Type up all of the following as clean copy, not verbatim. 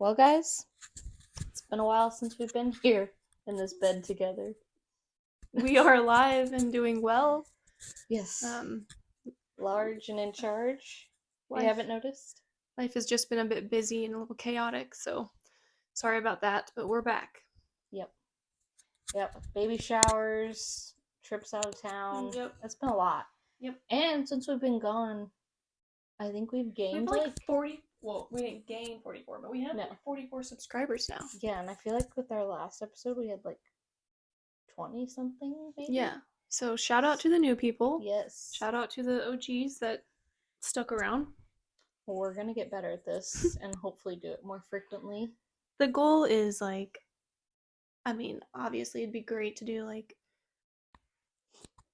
Well, guys, it's been a while since we've been here in this bed together. We are alive and doing well. Yes. Um, Large and in charge. You life haven't noticed? life has just been a bit busy and a little chaotic, so sorry about that, but we're back. Yep. Yep. Baby showers, trips out of town. Yep. It's been a lot. Yep. And since we've been gone, I think we've We gained have like 40. Well, we didn't gain 44, but we have No. 44 subscribers now. Yeah, and I feel like with our last episode we had like 20 something, maybe? Yeah. So shout out to the new people. Yes. Shout out to the OGs that stuck around. Well, we're gonna get better at this and hopefully do it more frequently. The goal is obviously it'd be great to do like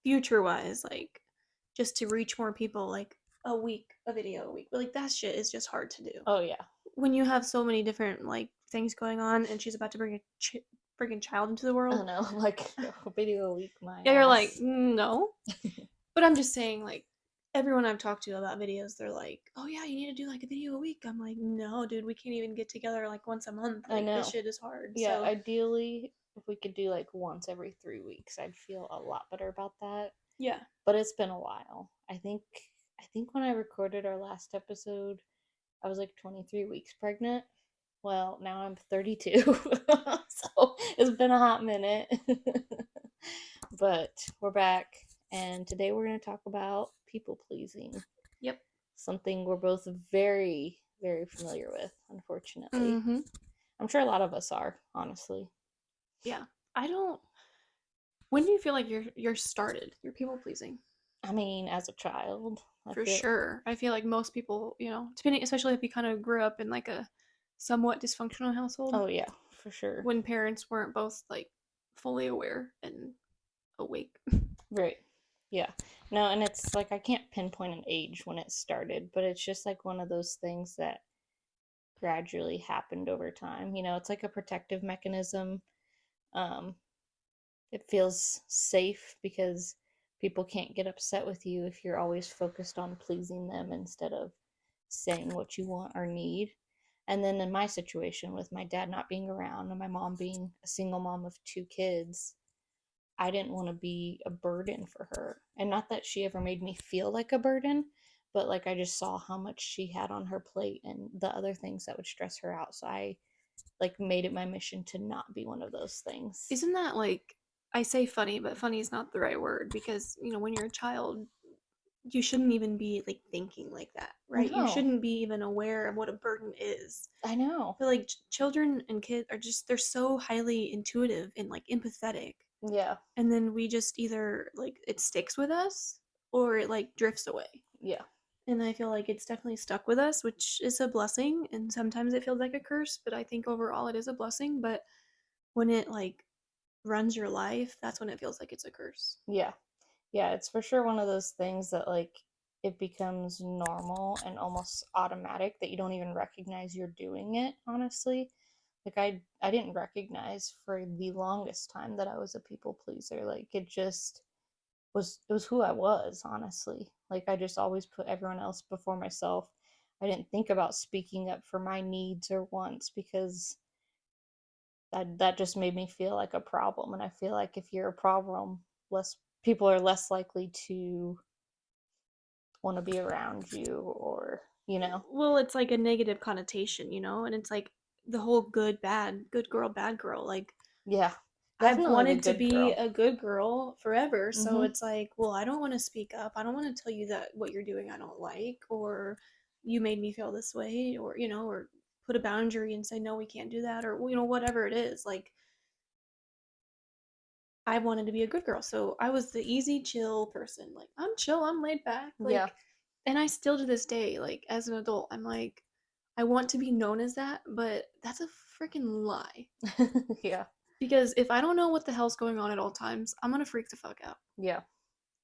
future wise, like just to reach more people, like a video a week. But like that shit is just hard to do. Oh, yeah. When you have so many different like things going on, and she's about to bring a freaking child into the world. I know, like a video a week, my Yeah, you're ass. like no. But I'm just saying, like everyone I've talked to about videos, they're like, "Oh yeah, you need to do like a video a week." I'm like, "No, dude, we can't even get together like once a month. Like, I know. This shit is hard." Yeah, So ideally, if we could do like once every 3 weeks, I'd feel a lot better about that. yeah, But it's been a while. I think when I recorded our last episode, I was like 23 weeks pregnant. Well, now I'm 32. So it's been a hot minute. But we're back, and today we're going to talk about people pleasing. yep. Something we're both very, very familiar with, unfortunately. Mm-hmm. I'm sure a lot of us are, honestly. Yeah, I don't. When do you feel like you're started? You're people pleasing. I mean, as a child, For sure. I feel like most people, depending, especially if you kind of grew up in like a somewhat dysfunctional household, Oh yeah, for sure. when parents weren't both like fully aware and awake. Right. Yeah. No, and it's like I can't pinpoint an age when it started, but it's just like one of those things that gradually happened over time. It's like a protective mechanism. Um, it feels safe because people can't get upset with you if you're always focused on pleasing them instead of saying what you want or need. And then in my situation, with my dad not being around and my mom being a single mom of 2 kids, I didn't want to be a burden for her. And not that she ever made me feel like a burden, but like I just saw how much she had on her plate and the other things that would stress her out. So I like made it my mission to not be one of those things. Isn't that like, I say funny, but funny is not the right word because, when you're a child, you shouldn't even be like thinking like that, right? You No. shouldn't be even aware of what a burden is. I know. But like children and kids are they're so highly intuitive and like empathetic. Yeah. And then we just either like it sticks with us or it like drifts away. Yeah. And I feel like it's definitely stuck with us, which is a blessing, and sometimes it feels like a curse, but I think overall it is a blessing. But when it like runs your life, that's when it feels like it's a curse. Yeah. Yeah, it's for sure one of those things that like it becomes normal and almost automatic that you don't even recognize you're doing it, honestly. Like I didn't recognize for the longest time that I was a people pleaser. Like it was who I was, honestly. Like I just always put everyone else before myself. I didn't think about speaking up for my needs or wants because that just made me feel like a problem, and I feel like if you're a problem, less people are less likely to want to be around you, or. Well, it's like a negative connotation, and it's like the whole good girl, bad girl. Like Yeah, I've definitely the wanted to good be girl. a good girl forever, so Mhm. it's like, well, I don't want to speak up. I don't want to tell you that what you're doing I don't like, or you made me feel this way, or put a boundary and say no, we can't do that, or whatever it is. Like I wanted to be a good girl, so I was the easy, chill person. Like I'm chill, I'm laid back, Yeah. and I still to this day, like as an adult, I'm like, I want to be known as that, but that's a freaking lie. Yeah. Because if I don't know what the hell's going on at all times, I'm gonna freak the fuck out. Yeah.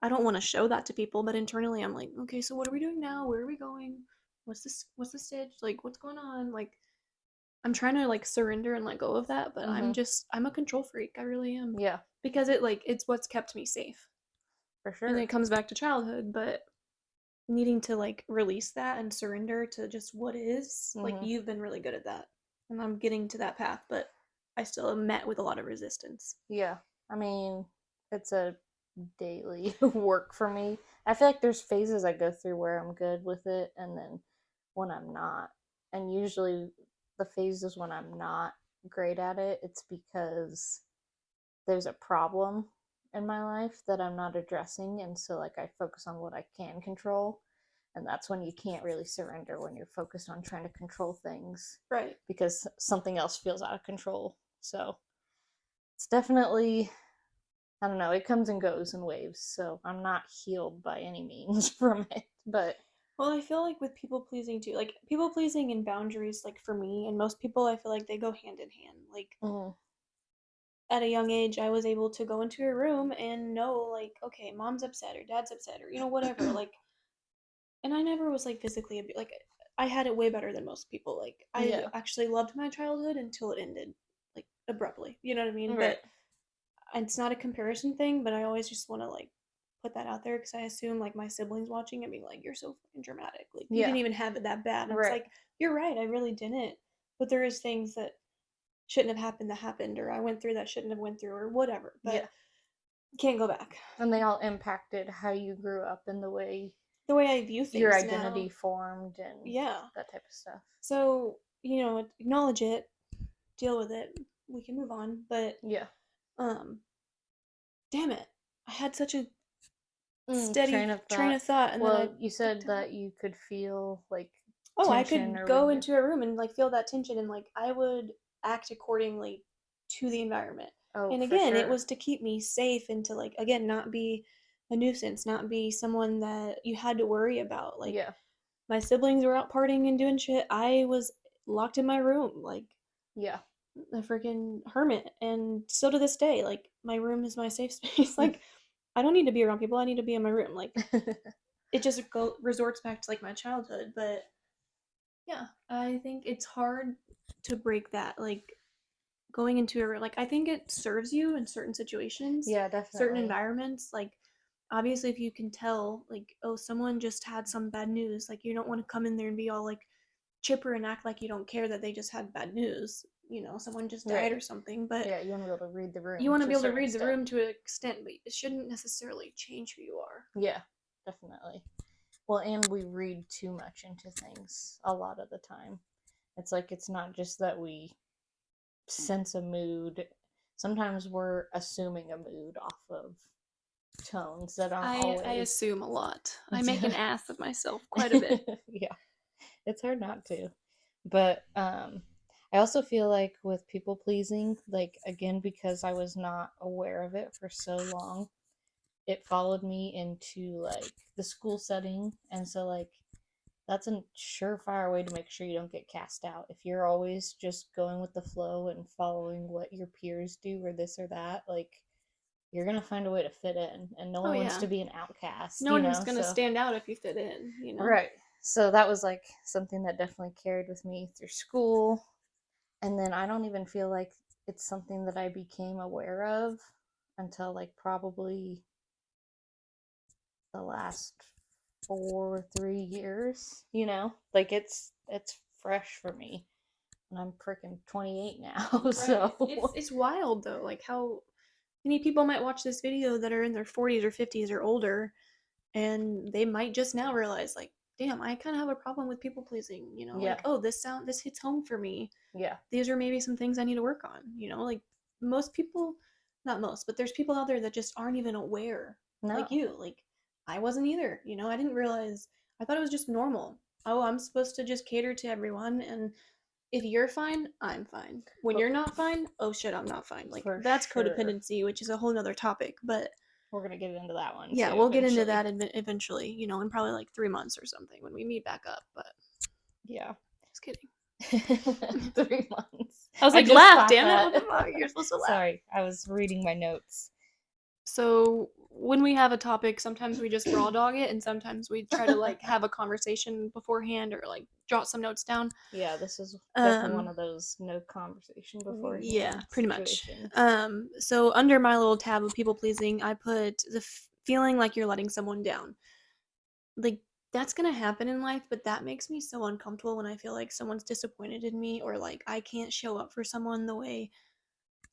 I don't want to show that to people, but internally I'm like, okay, so what are we doing now? Where are we going? What's the stitch? Like, what's going on? Like, I'm trying to like surrender and let go of that, but Mhm. I'm a control freak. I really am. Yeah, Because it's what's kept me safe. for And sure. it comes back to childhood, but needing to like release that and surrender to just what is, like Mhm. you've been really good at that. And I'm getting to that path, but I still am met with a lot of resistance. Yeah. I mean, it's a daily work for me. I feel like there's phases I go through where I'm good with it and then when I'm not. And usually the phases when I'm not great at it, it's because there's a problem in my life that I'm not addressing and so like I focus on what I can control. And that's when you can't really surrender when you're focused on trying to control things Right. because something else feels out of control. So, it's definitely I don't know, it comes and goes in waves, so I'm not healed by any means from it. But Well, I feel like with people pleasing too, like people pleasing and boundaries, like for me and most people, I feel like they go hand in hand. Like mm, at a young age, I was able to go into a room and know, like, okay, mom's upset or dad's upset or, whatever. Like, and I never was like physically like, I had it way better than most people. Like, I yeah, actually loved my childhood until it ended, like, abruptly. You know what I mean? right, But it's not a comparison thing, but I always just want to, like, put that out there because I assume, like, my siblings watching and being like, you're so fucking dramatic. Like, you yeah, didn't even have it that bad. And it's right, like, you're right. I really didn't. But there is things that shouldn't have happened that happened, or I went through that shouldn't have went through, or whatever. yeah. But can't go back. And they all impacted how you grew up and the way The way I view your things identity now, formed and yeah. that type of stuff. So, acknowledge it, deal with it. We can move on. But, Yeah. um, damn it. I had such a Train steady of train thought. of thought and then I Well, you fucked said it up. that you could feel like Oh, I tension could or go when you're. into a room and like feel that tension and like I would act accordingly to the environment. Oh, And for again, it sure. was to keep me safe and to like again not be a nuisance, not be someone that you had to worry about. Like Yeah. my siblings were out partying and doing shit. I was locked in my room like Yeah. a freaking hermit. And still to this day, like my room is my safe space. Like I don't need to be around people. I need to be in my room. Like it just resorts back to like my childhood, but yeah, I think it's hard to break that. Like going into a like I think it serves you in certain situations, Yeah, certain definitely. environments. Like obviously, if you can tell, like oh, someone just had some bad news, like you don't want to come in there and be all like chipper and act like you don't care that they just had bad news. Someone just died Right. or something, but Yeah, you want to be able to read the you room want to to be a able to certain read the extent. room to an extent, but it shouldn't necessarily change who you are. Yeah, definitely. Well, and we read too much into things a lot of the time. It's like it's not just that we sense a mood. Sometimes we're assuming a mood off of tones that aren't I always. assume a lot. I make an ass of myself quite a bit. Yeah, it's hard not to. But I also feel like with people pleasing, like again because I was not aware of it for so long, it followed me into like the school setting and so like that's a surefire way to make sure you don't get cast out. If you're always just going with the flow and following what your peers do or this or that, like you're gonna find a way to fit in and no Oh one wants yeah. to be an outcast, No you one's know? gonna So stand out if you fit in. right. So that was like something that definitely carried with me through school. And then I don't even feel like it's something that I became aware of until like probably the last 3 years, you know? Like it's fresh for me. And I'm freaking 28 now, Right. It's so it's wild though, like how many people might watch this video that are in their 40s or 50s or older, and they might just now realize, like, damn, I kind of have a problem with people pleasing. Like, yeah. oh, this hits home for me. Yeah. These are maybe some things I need to work on. Like most people, not most, but there's people out there that just aren't even aware, like No. you. Like I wasn't either. I didn't realize. I thought it was just normal. Oh, I'm supposed to just cater to everyone, and if you're fine, I'm fine. When But you're not fine, oh shit, I'm not fine. Like for that's sure. codependency, which is a whole nother topic. But We're gonna get into that one yeah, too we'll get into eventually. that eventually, in probably like 3 months or something when we meet back up. But Yeah. just kidding. 3 months. I was I like, just laugh, caught damn it. What the that. fuck? You're supposed to laugh. Sorry, I was reading my notes. So when we have a topic, sometimes we just raw dog it, and sometimes we try to like have a conversation beforehand or like jot some notes down. Yeah, this is definitely one Um, of those no conversation yeah, beforehand pretty much. situations. So under my little tab of people pleasing, I put the feeling like you're letting someone down. Like that's gonna happen in life, but that makes me so uncomfortable when I feel like someone's disappointed in me or like I can't show up for someone the way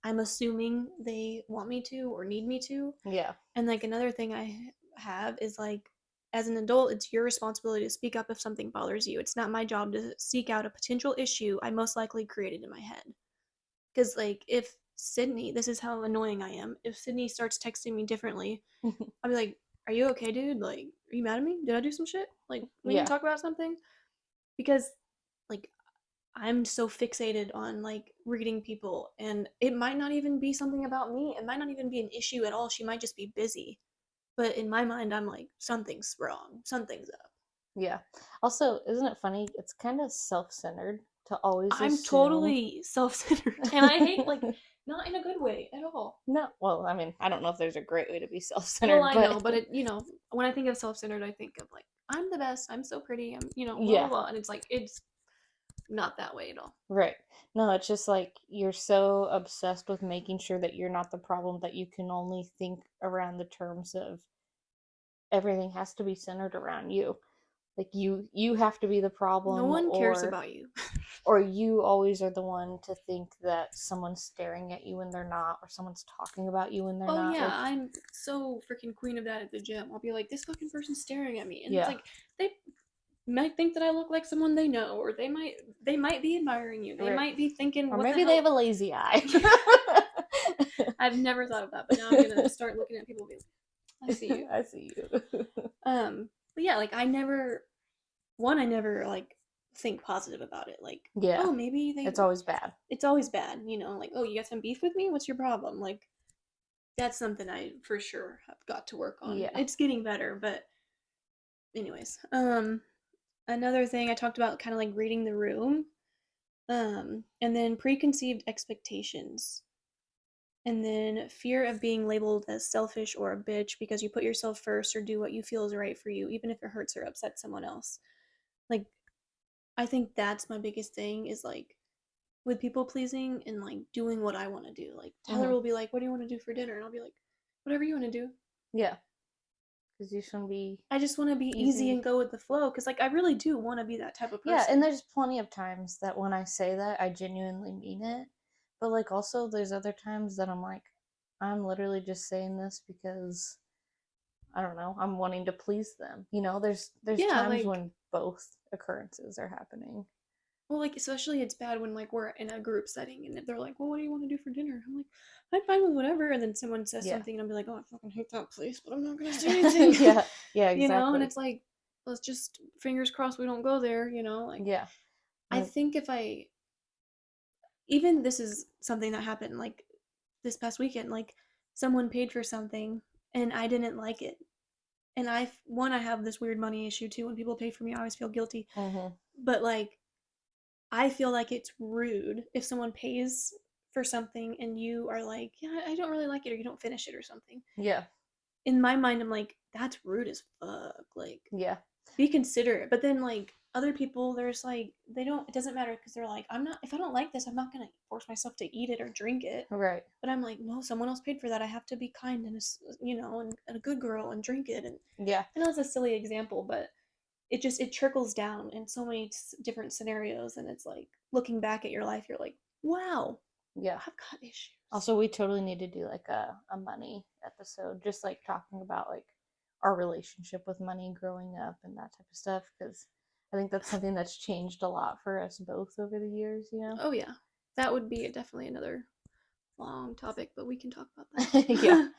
I'm assuming they want me to or need me to. Yeah. And like another thing I have is like as an adult, it's your responsibility to speak up if something bothers you. It's not my job to seek out a potential issue I most likely created in my head. Because like if Sydney, this is how annoying I am. If Sydney starts texting me differently, I'll be like, "Are you okay, dude? Like, are you mad at me? Did I do some shit? Like, we need to Yeah. talk about something?" Because like I'm so fixated on like reading people, and it might not even be something about me. It might not even be an issue at all. She might just be busy. But in my mind, I'm like, something's wrong. Something's up. Yeah. Also, isn't it funny? It's kind of self-centered to always I'm assume. totally self-centered, and I hate like not in a good way at all. No, well, I mean, I don't know if there's a great way to be Well, self-centered, I know, but but when I think of self-centered, I think of like I'm the best. I'm so pretty. I'm blah blah yeah, blah, and it's like it's not that way at all. right. No, it's just like you're so obsessed with making sure that you're not the problem that you can only think around the terms of everything has to be centered around you. Like you have to be the No problem, one cares about you. or you always are the one to think that someone's staring at you when they're not, or someone's talking about you when they're Oh not. yeah, Like, I'm so freaking queen of that at the gym. I'll be like, this fucking person's staring at me, and it's yeah, like they might think that I look like someone they know, or they might be admiring you. They right. might be thinking, Or what the maybe they have hell? a lazy eye. I've never thought of that, but now I'm gonna start looking at people and be like, I see you. I see you. But yeah, like I never like think positive about it. Like, Yeah, oh, maybe it's always bad. it's always bad, like, oh, you got some beef with me? What's your problem? Like, that's something I for sure have got to work on. Yeah. It's getting better, but anyways, another thing I talked about kind of like reading the room, and then preconceived expectations. And then fear of being labeled as selfish or a bitch because you put yourself first or do what you feel is right for you, even if it hurts or upsets someone else. Like, I think that's my biggest thing is like with people pleasing and like doing what I want to do. Like, Tyler Hmm. will be like, "What do you want to do for dinner?" And I'll be like, "Whatever you want to do." Yeah, because you shouldn't be I just want to be easy easy. and go with the flow because, like, I really do want to be that type of Yeah, and person. there's plenty of times that when I say that, I genuinely mean it. But like also there's other times that I'm like, I'm literally just saying this because I don't know, I'm wanting to please them. There's Yeah, times like, when both occurrences are happening. well, like, especially it's bad when like we're in a group setting and they're like, "Well, what do you want to do for dinner?" I'm like, "I'm fine with whatever." And then someone says Yeah. something and I'll be like, "Oh, I fucking hate that place, but I'm not gonna say anything." Yeah, yeah, And exactly. it's like, let's just fingers crossed we don't go there. Like, Yeah. I Mm, think if I even this is something that happened like this past weekend, like someone paid for something and I didn't like it. And I have this weird money issue too. When people pay for me, I always feel guilty. mhm. But like, I feel like it's rude if someone pays for something and you are like, yeah, I don't really like it, or you don't finish it or something. Yeah. In my mind, I'm like, that's rude as fuck. Like, Yeah. be considerate. But then like other people, there's like they don't. It doesn't matter because they're like, I'm not. If I don't like this, I'm not gonna force myself to eat it or drink it. Right. But I'm like, no, someone else paid for that. I have to be kind and and a good girl and drink it. And Yeah. I know it's a silly example, but it trickles down in so many different scenarios, and it's like looking back at your life, you're like, wow, Yeah. I've got issues. Also, we totally need to do like a money episode, just like talking about like our relationship with money growing up and that type of stuff, because I think that's something that's changed a lot for us both over the years. Oh yeah, that would be definitely another long topic, but we can talk about Yeah. that.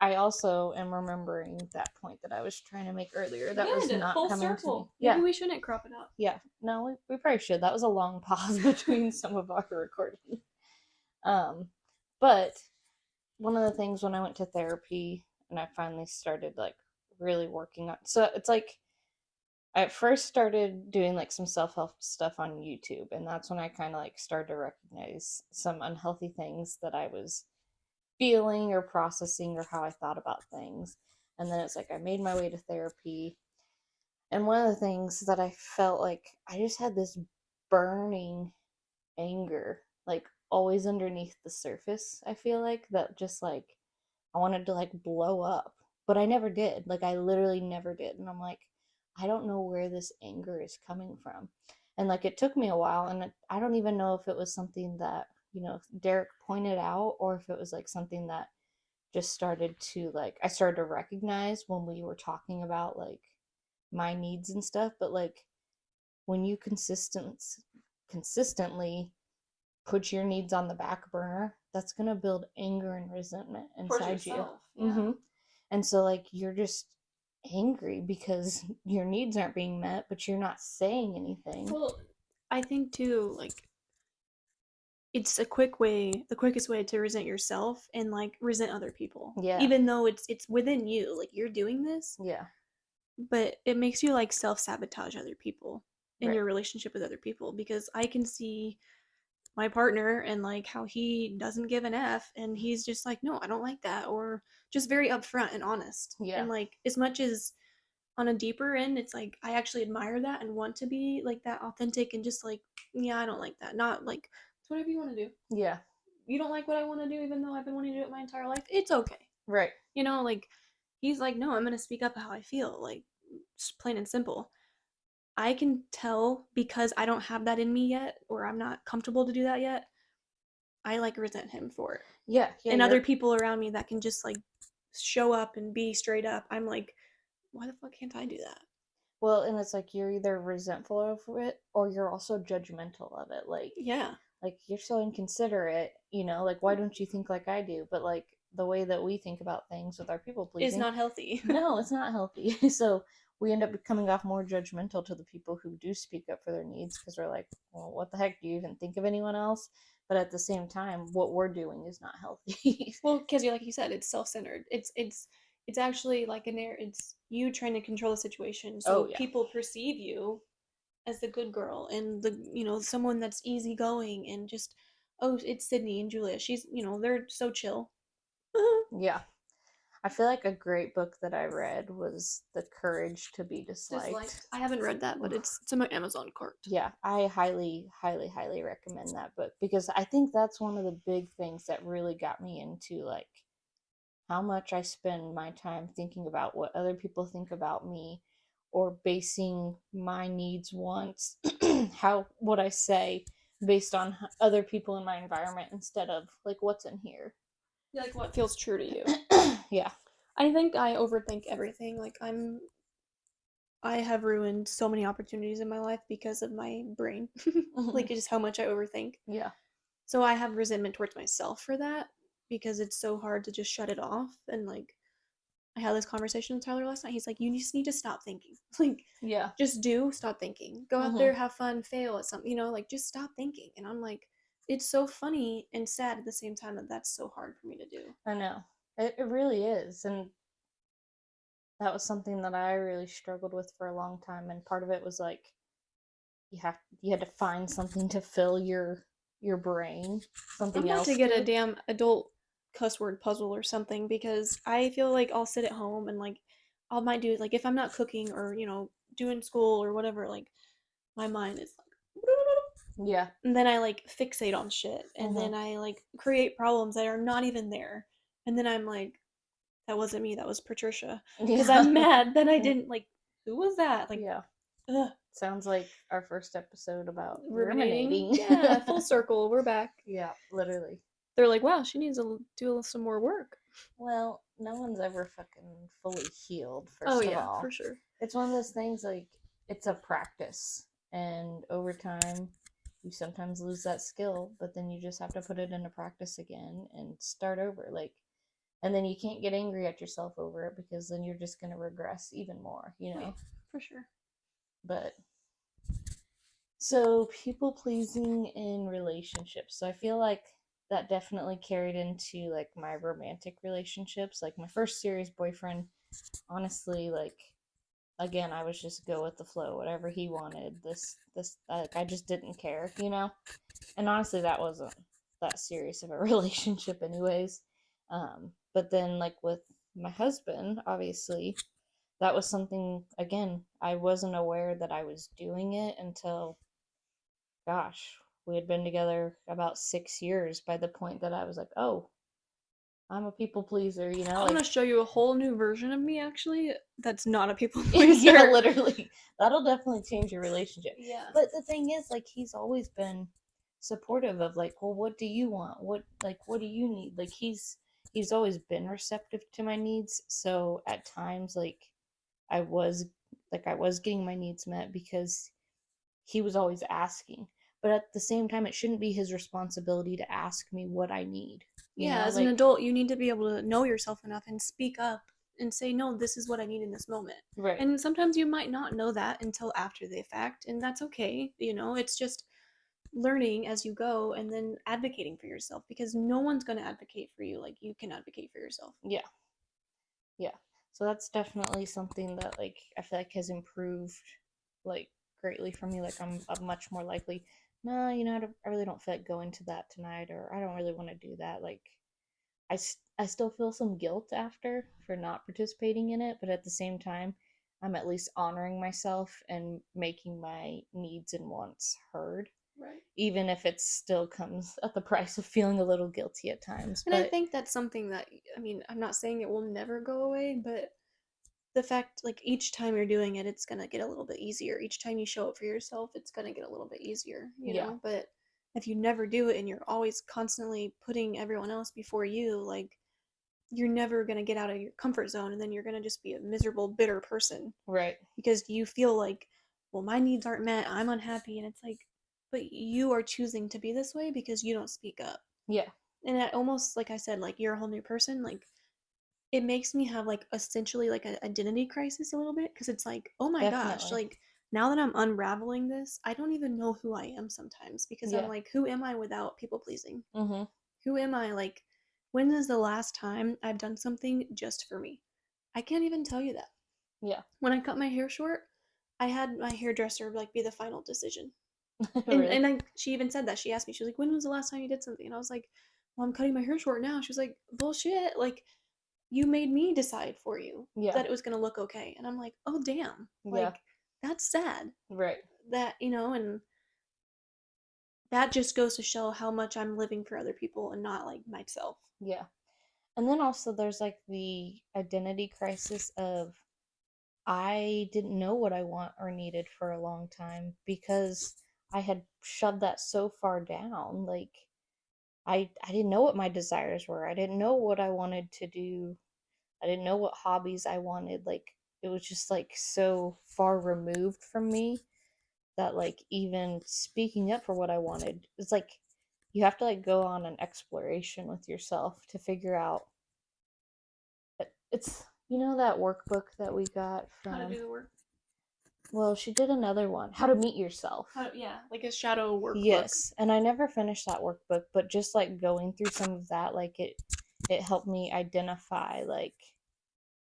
I also am remembering that point that I was trying to make earlier that was Good, not full coming to me. circle. Maybe Yeah. we shouldn't crop it out. Yeah. No, we probably should. That was a long pause between some of our recording. Um, but one of the things when I went to therapy and I finally started like really working on, so it's like I first started doing like some self-help stuff on YouTube, and that's when I kind of like started to recognize some unhealthy things that I was feeling or processing or how I thought about things. And then it's like I made my way to therapy, and one of the things that I felt like I just had this burning anger, like always underneath the surface. I feel like that just like I wanted to like blow up, but I never did. Like I literally never did. And I'm like, I don't know where this anger is coming from. And like it took me a while, and I don't even know if it was something that, Derek pointed out, or if it was like something that just started to, like, I started to recognize when we were talking about like my needs and stuff. But like when you consistently put your needs on the back burner, that's going to build anger and resentment Towards inside you. yourself. Yeah. And so like you're just angry because your needs aren't being met, but you're not saying anything. Well, I think too, like it's a quick way, the quickest way to resent yourself and like resent other people. Yeah. Even though it's within you, like you're doing this, Yeah. but it makes you like self-sabotage other people in Right. your relationship with other people because I can see my partner and like how he doesn't give an F and he's just like, no, I don't like that, or just very upfront and honest. Yeah. And like as much as on a deeper end, it's like I actually admire that and want to be like that authentic and just like, yeah, I don't like that. Not like it's whatever you want to do. Yeah. You don't like what I want to do, even though I've been wanting to do it my entire life. It's okay. Right. Like he's like, no, I'm gonna speak up how I feel, like just plain and simple. I can tell because I don't have that in me yet, or I'm not comfortable to do that yet. I like resent him for it. Yeah. Yeah. And other people around me that can just like show up and be straight up. I'm like, why the fuck can't I do that? Well, and it's like you're either resentful of it or you're also judgmental of it. Yeah. Like you're so inconsiderate, like why don't you think like I do? But like the way that we think about things with our people Is pleasing, not healthy. no, it's not healthy. So we end up coming off more judgmental to the people who do speak up for their needs because we're like, well, what the heck, do you even think of anyone else? But at the same time, what we're doing is not healthy. Well, because you like you said, it's self-centered. It's actually like it's you trying to control the situation Oh so yeah. people perceive you as the good girl and the someone that's easygoing and just, oh, it's Sydney and Julia. She's they're so chill. Yeah. I feel like a great book that I read was The Courage to Be Disliked. Disliked. I haven't read that, but it's in my Amazon cart. Yeah, I highly, highly, highly recommend that book because I think that's one of the big things that really got me into like how much I spend my time thinking about what other people think about me or basing my needs, wants, how what I say based on other people in my environment instead of like what's in here. Yeah, like what feels true to you. Yeah. I think I overthink everything. Like I have ruined so many opportunities in my life because of my brain. Like just how much I overthink. Yeah. So I have resentment towards myself for that because it's so hard to just shut it off. And like I had this conversation with Tyler last night. He's like, you just need to stop thinking. Like, Yeah. just stop thinking. Go out there, have fun, fail at something, like just stop thinking. And I'm like, it's so funny and sad at the same time that that's so hard for me to do. I know. It really is. And that was something that I really struggled with for a long time. And part of it was like you had to find something to fill your brain, I'm something about to else get a to. damn adult cuss word puzzle or something because I feel like I'll sit at home and like I might do like if I'm not cooking or doing school or whatever, like my mind is like Yeah. and then I like fixate on shit and Mm-hmm. then I like create problems that are not even there. And then I'm like, that wasn't me, that was Patricia. Because Yeah. I'm mad that I didn't like who was that? Like Yeah. ugh, Sounds like our first episode about ruminating. ruminating. Yeah, full circle, we're back. Yeah, literally. They're like, wow, she needs to do some more work. Well, no one's ever fucking fully healed, Oh first of yeah, for all. sure. It's one of those things like it's a practice. And over time, you sometimes lose that skill, but then you just have to put it into practice again and start over. And then you can't get angry at yourself over it because then you're just going to regress even more. Wait, for sure. But so people pleasing in relationships. So I feel like that definitely carried into like my romantic relationships. Like my first serious boyfriend, honestly, like again, I was just go with the flow, whatever he wanted. This like I just didn't care. And honestly, that wasn't that serious of a relationship anyways. But then like with my husband, obviously, that was something again, I wasn't aware that I was doing it until gosh, we had been together about 6 years by the point that I was like, oh, I'm a people pleaser, I want to show you a whole new version of me, actually, that's not a people yeah, pleaser. literally. That'll definitely change your relationship. Yeah. But the thing is, like, he's always been supportive of, like, well, what do you want? What do you need? Like, he's always been receptive to my needs. So at times, like, I was I was getting my needs met because he was always asking. But at the same time, it shouldn't be his responsibility to ask me what I need. You Yeah, know, as an like, adult, you need to be able to know yourself enough and speak up and say, no, this is what I need in this moment. right. And sometimes you might not know that until after the fact, and that's okay. It's just learning as you go and then advocating for yourself because no one's going to advocate for you like you can advocate for yourself. Yeah. Yeah. So that's definitely something that, like, I feel like has improved, like, greatly for me. Like, I'm much more likely, no, I really don't feel like going to that tonight, or I don't really want to do that. Like, I still feel some guilt after for not participating in it, but at the same time, I'm at least honoring myself and making my needs and wants heard, Right. even if it still comes at the price of feeling a little guilty at times. And I But think that's something that, I mean, I'm not saying it will never go away, but the fact, like, each time you're doing it, it's going to get a little bit easier. Each time you show up for yourself, it's going to get a little bit yeah, easier. But if you never do it and you're always constantly putting everyone else before you, like, you're never going to get out of your comfort zone, and then you're going to just be a miserable, bitter person right. because you feel like, well, my needs aren't met, I'm unhappy. And it's like, but you are choosing to be this way because you don't speak up. Yeah, And that almost, like I said, like, you're a whole new person. Like, it makes me have, like, essentially like an identity crisis a little bit because it's like, oh my gosh, definitely. like, now that I'm unraveling this, I don't even know who I am sometimes because I'm Yeah. like, who am I without people pleasing? Mhm. Who am I? Like, when is the last time I've done something just for me? I can't even tell you that. Yeah. When I cut my hair short, I had my hairdresser, like, be the final decision. And Really? and I, she even said that. She asked me, she was like, when was the last time you did something? And I was like, well, I'm cutting my hair short now. She was like, bullshit. Like, you made me decide for you Yeah. that it was going to look okay. And I'm like, oh, damn. Yeah. Like, that's sad. Right. And that just goes to show how much I'm living for other people and not like myself. Yeah. And then also there's like the identity crisis of I didn't know what I want or needed for a long time because I had shoved that so far down. Like, I didn't know what my desires were. I didn't know what I wanted to do. I didn't know what hobbies I wanted. Like, it was just like so far removed from me that, like, even speaking up for what I wanted, it's like you have to, like, go on an exploration with yourself to figure out. It's, that workbook that we got How to from, do the work. well, she did another one, How to Meet Yourself. Yeah, like a shadow workbook. Yes, and I never finished that workbook, but just like going through some of that, like, it helped me identify, like,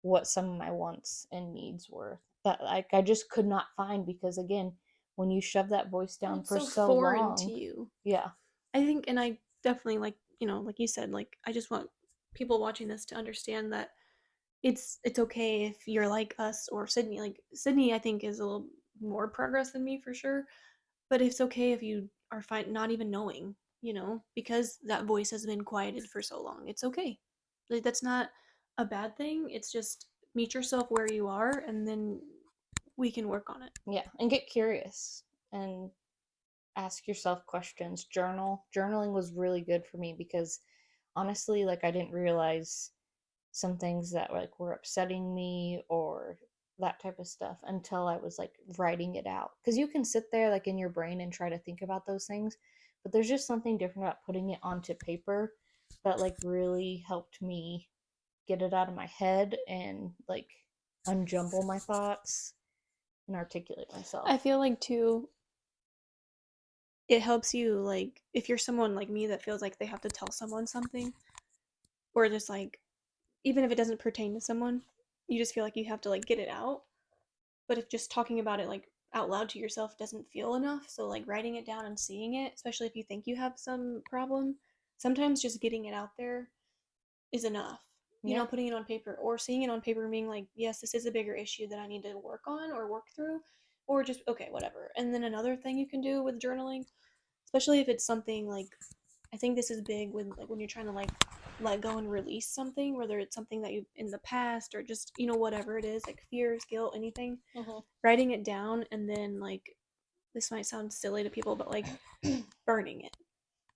what some of my wants and needs were that, like, I just could not find because, again, when you shove that voice Well, down it's for so so foreign to long, you. yeah, I think, and I definitely, like, like you said, like, I just want people watching this to understand that it's okay if you're like us or Sydney. Like, Sydney, I think, is a little more progress than me for sure. But it's okay if you are fine not even knowing, because that voice has been quieted for so long. It's okay. Like, that's not a bad thing. It's just meet yourself where you are and then we can work on it. yeah, and get curious and ask yourself questions. Journaling was really good for me because, honestly, like, I didn't realize some things that, like, were upsetting me or that type of stuff until I was, like, writing it out, because you can sit there, like, in your brain and try to think about those things, but there's just something different about putting it onto paper that, like, really helped me get it out of my head and, like, unjumble my thoughts and articulate myself. I feel like, too, it helps you, like, if you're someone like me that feels like they have to tell someone something, or just, like, even if it doesn't pertain to someone, you just feel like you have to, like, get it out. But if just talking about it, like, out loud to yourself doesn't feel enough, so, like, writing it down and seeing it, especially if you think you have some problem, sometimes just getting it out there is enough. Yeah. Putting it on paper or seeing it on paper and being like, yes, this is a bigger issue that I need to work on or work through, or just, okay, whatever. And then another thing you can do with journaling, especially if it's something like I think this is big with like when you're trying to like let go and release something, whether it's something that you in the past or just, whatever it is, like fears, guilt, anything. Mm-hmm. Writing it down and then like this might sound silly to people, but like burning it.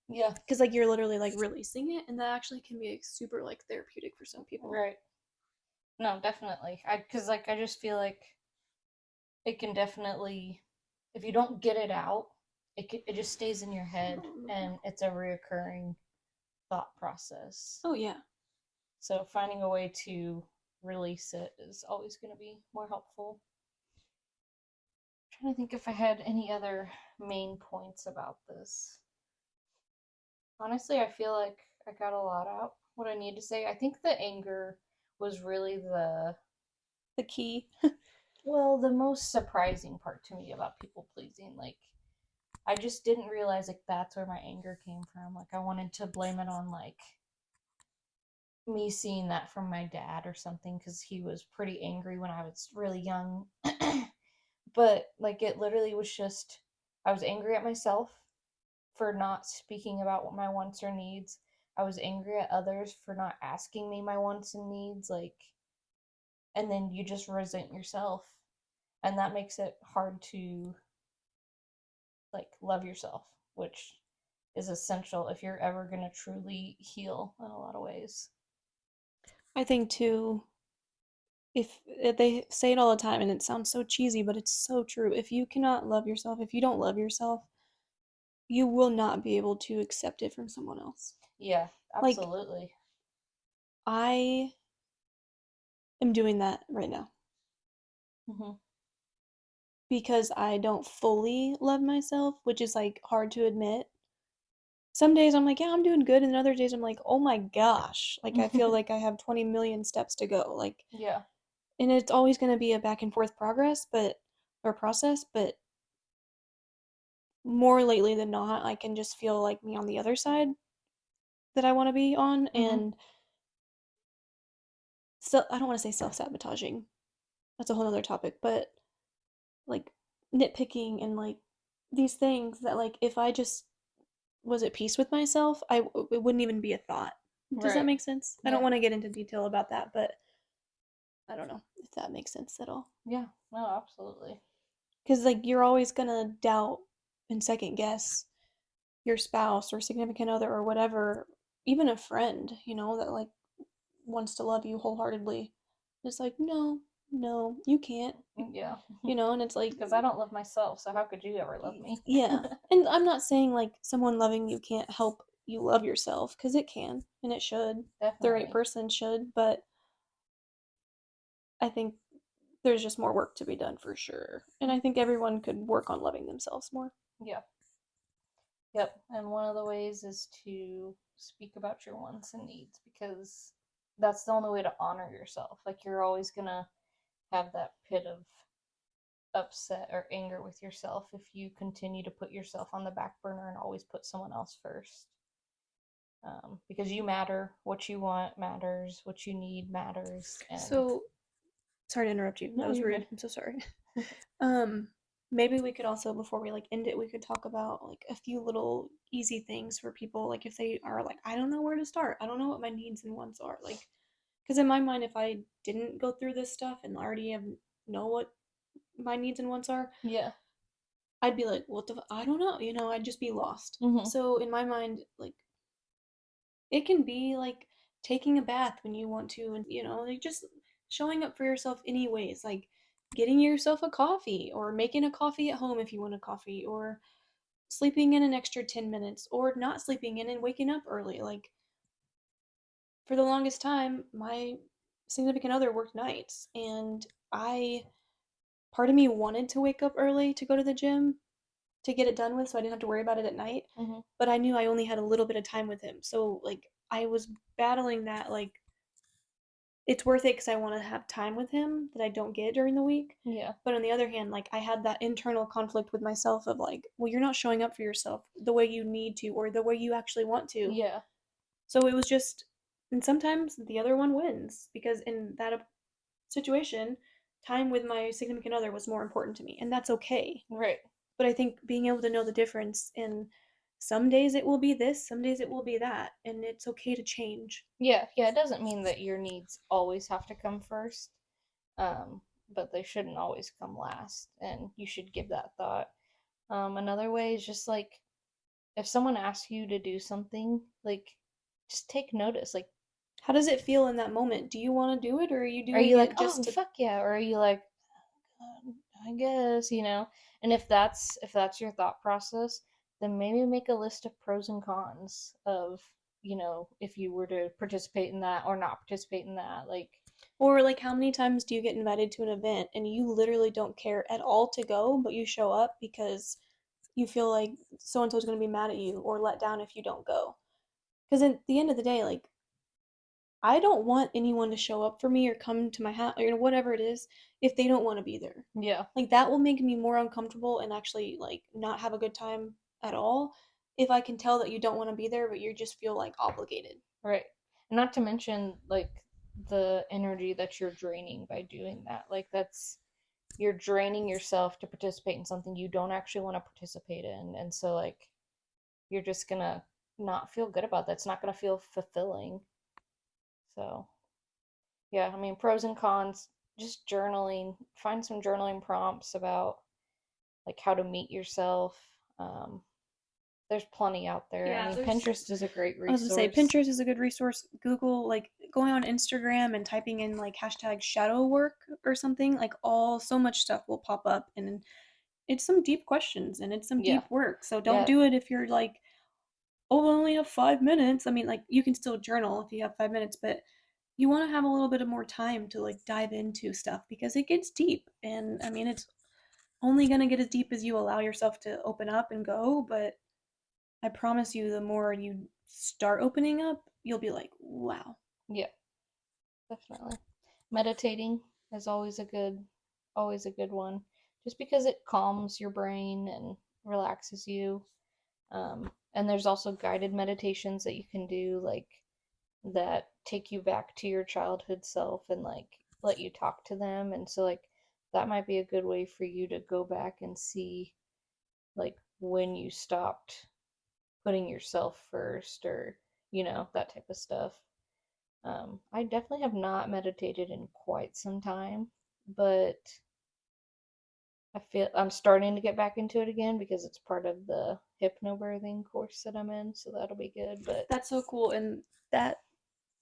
Yeah. Because like you're literally like releasing it, and that actually can be like, super like therapeutic for some people. Right. No, definitely. Because like I just feel like it can definitely, if you don't get it out, it just stays in your head, and it's a reoccurring thought process. Oh yeah. So finding a way to release it is always going to be more helpful. I'm trying to think if I had any other main points about this. Honestly, I feel like I got a lot out. What I need to say, I think the anger was really The key. the most surprising part to me about people pleasing. Like, I just didn't realize like that's where my anger came from. Like, I wanted to blame it on like me seeing that from my dad or something because he was pretty angry when I was really young. But like, it literally was just I was angry at myself for not speaking about what my wants or needs. I was angry at others for not asking me my wants and needs. Like, and then you just resent yourself, and that makes it hard to like love yourself, which is essential if you're ever going to truly heal in a lot of ways. I think too, if they say it all the time and it sounds so cheesy, but it's so true. If you cannot love yourself, if you don't love yourself, you will not be able to accept it from someone else. Yeah, Like absolutely. I am doing that right now Mm-hmm. because I don't fully love myself, which is like hard to admit. Some days I'm like, yeah, I'm doing good, and other days I'm like, oh my gosh, like I feel like I have 20 million steps to go. Like, Yeah. and it's always going to be a back and forth process, but more lately than not, I can just feel like me on the other side that I want to be on. Mm-hmm. And so I don't want to say self-sabotaging. That's a whole other topic, but like nitpicking and like these things that like if I just was at peace with myself, it wouldn't even be a thought. Does that Right. make sense? I don't Yeah. want to get into detail about that, but I don't know if that makes sense at all. Yeah. No, absolutely. Because like you're always gonna doubt and second guess your spouse or significant other or whatever, even a friend, that like wants to love you wholeheartedly. It's like, no, no, you can't, Yeah. and it's like, Because I don't love myself, so how could you ever love me? yeah. And I'm not saying like someone loving you can't help you love yourself, because it can and it should. The right Definitely. person should, but I think there's just more work to be done for sure. And I think everyone could work on loving themselves more. Yeah. Yep. And one of the ways is to speak about your wants and needs because that's the only way to honor yourself. Like, you're always going to have that pit of upset or anger with yourself if you continue to put yourself on the back burner and always put someone else first. Because you matter, what you want matters, what you need matters, and So, sorry to interrupt you. That no, was you're rude. good. I'm so sorry. Um, Maybe we could also, before we like end it, we could talk about like a few little easy things for people, like if they are like, I don't know where to start. I don't know what my needs and wants are. Like, because in my mind, if I didn't go through this stuff and already know what my needs and wants are, Yeah. I'd be like, I don't know. I'd just be lost. Mm-hmm. So in my mind, like it can be like taking a bath when you want to, and like just showing up for yourself anyways, like getting yourself a coffee or making a coffee at home if you want a coffee, or sleeping in an extra 10 minutes or not sleeping in and waking up early. Like for the longest time, my significant other worked nights, and I part of me wanted to wake up early to go to the gym to get it done with so I didn't have to worry about it at night. Mm-hmm. But I knew I only had a little bit of time with him. So like I was battling that, like it's worth it because I want to have time with him that I don't get during the week. Yeah. But on the other hand, like I had that internal conflict with myself of like, well, you're not showing up for yourself the way you need to or the way you actually want to. Yeah. So it was just, and sometimes the other one wins because in that situation, time with my significant other was more important to me, and that's okay. Right. But I think being able to know the difference and some days it will be this, some days it will be that, and it's okay to change. Yeah, yeah, it doesn't mean that your needs always have to come first, um, but they shouldn't always come last, and you should give that thought. Another way is just like if someone asks you to do something, like just take notice. Like, How does it feel in that moment? Do you want to do it, or are you are you doing like, it just oh to? fuck yeah, or are you like, I guess, And if that's your thought process, then maybe make a list of pros and cons of, if you were to participate in that or not participate in that. Like, Or like how many times do you get invited to an event and you literally don't care at all to go, but you show up because you feel like so and so is going to be mad at you or let down if you don't go? Because at the end of the day, like I don't want anyone to show up for me or come to my house or whatever it is if they don't want to be there. yeah, Like that will make me more uncomfortable and actually like not have a good time at all if I can tell that you don't want to be there, but you just feel like obligated. right. And not to mention, like, the energy that you're draining by doing that. Like, you're draining yourself to participate in something you don't actually want to participate in. And so, like, you're just gonna not feel good about that. It's not gonna feel fulfilling. So, yeah, I mean, pros and cons, just journaling, find some journaling prompts about like how to meet yourself. Um, there's plenty out there. I Yeah, mean, there's Pinterest is a great I was gonna say resource. Pinterest is a good resource. Google, like going on Instagram and typing in like hashtag shadow work or something, like all so much stuff will pop up and it's some deep questions and it's some Yeah, deep work. So don't yeah, do it if you're like, oh, I only have 5 minutes. I mean, like you can still journal if you have 5 minutes, but you want to have a little bit of more time to like dive into stuff because it gets deep. And I mean, it's only gonna get as deep as you allow yourself to open up and go, but I promise you, the more you start opening up, you'll be like, wow. yeah, definitely. Meditating is always a good one, just because it calms your brain and relaxes you. And there's also guided meditations that you can do, like that take you back to your childhood self and like let you talk to them. And so like that might be a good way for you to go back and see like when you stopped putting yourself first or that type of stuff. I definitely have not meditated in quite some time, but I feel I'm starting to get back into it again because it's part of the hypnobirthing course that I'm in, so that'll be good. But That's so cool. And that,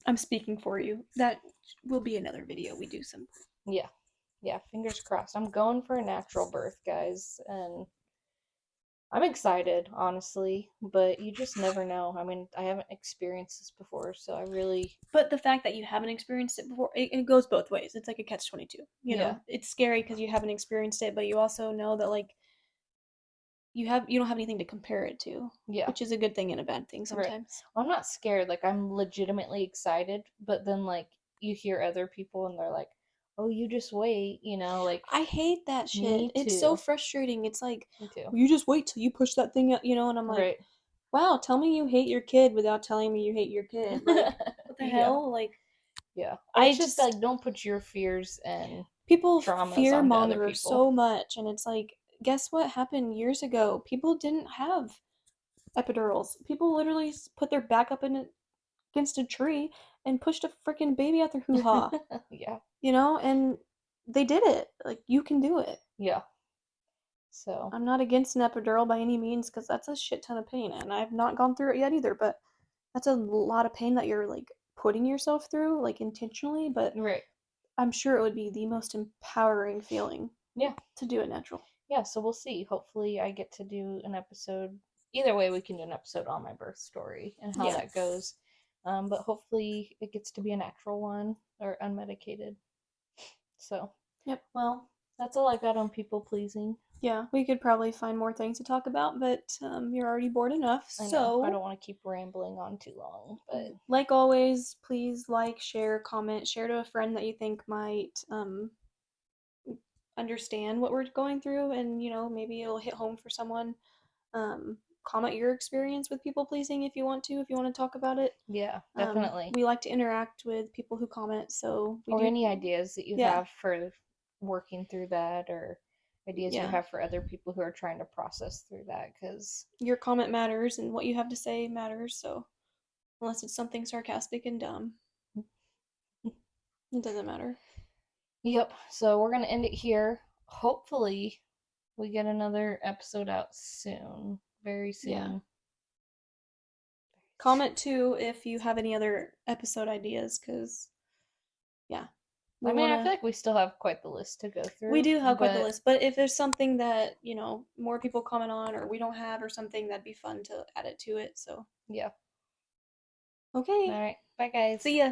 I'm speaking for you. That will be another video we do some. yeah, yeah, fingers crossed. I'm going for a natural birth, guys, and I'm excited, honestly, but you just never know. I mean, I haven't experienced this before, so I really, But the fact that you haven't experienced it before, it goes both ways. It's like a catch 22. You yeah, know, it's scary because you haven't experienced it, but you also know that like you don't have anything to compare it to, yeah, which is a good thing and a bad thing right. sometimes. Well, I'm not scared. Like, I'm legitimately excited, but then, like, you hear other people and they're like, oh, you just wait, like, I hate that shit. me It's so too. frustrating. It's like, Me too. well, you just wait till you push that thing out, and I'm like, Right. wow, tell me you hate your kid without telling me you hate your kid. Like, what the Yeah. hell? Like, Yeah. Or I it's just just, like, don't put your fears and people traumas fear onto other monger people. so much. And it's like, guess what happened years ago? People didn't have epidurals. People literally put their back up against a tree and pushed a freaking baby out their hoo ha, Yeah. and they did it. Like, you can do it. Yeah. So, I'm not against an epidural by any means because that's a shit ton of pain, and I've not gone through it yet either. But that's a lot of pain that you're like putting yourself through, like intentionally. But right. I'm sure it would be the most empowering feeling Yeah. to do it natural. Yeah. So we'll see. Hopefully, I get to do an episode. Either way, we can do an episode on my birth story and how Yeah. that goes. But hopefully, it gets to be a natural one or unmedicated. So, Yep. well, that's all I got on people pleasing. Yeah, we could probably find more things to talk about, but you're already bored enough. I know I So, don't want to keep rambling on too long, but like always, please like, share, comment, share to a friend that you think might understand what we're going through, and maybe it'll hit home for someone. Comment your experience with people pleasing if you want to, talk about it. yeah, definitely. We like to interact with people who comment, so we Or do. any ideas that you Yeah, have for working through that or ideas you Yeah. have for other people who are trying to process through that. Because, Your comment matters and what you have to say matters, so unless it's something sarcastic and dumb, it doesn't matter. yep. So we're going to end it here. Hopefully, we get another episode out soon. Very Yeah. soon. Comment too if you have any other episode ideas, because, yeah, we I mean, want I feel to. like we still have quite the list to go We through, do have quite the but list, but if there's something that, more people comment on or we don't have or something, that'd be fun to add it to it. So, yeah. All okay. right. Bye, guys. See ya.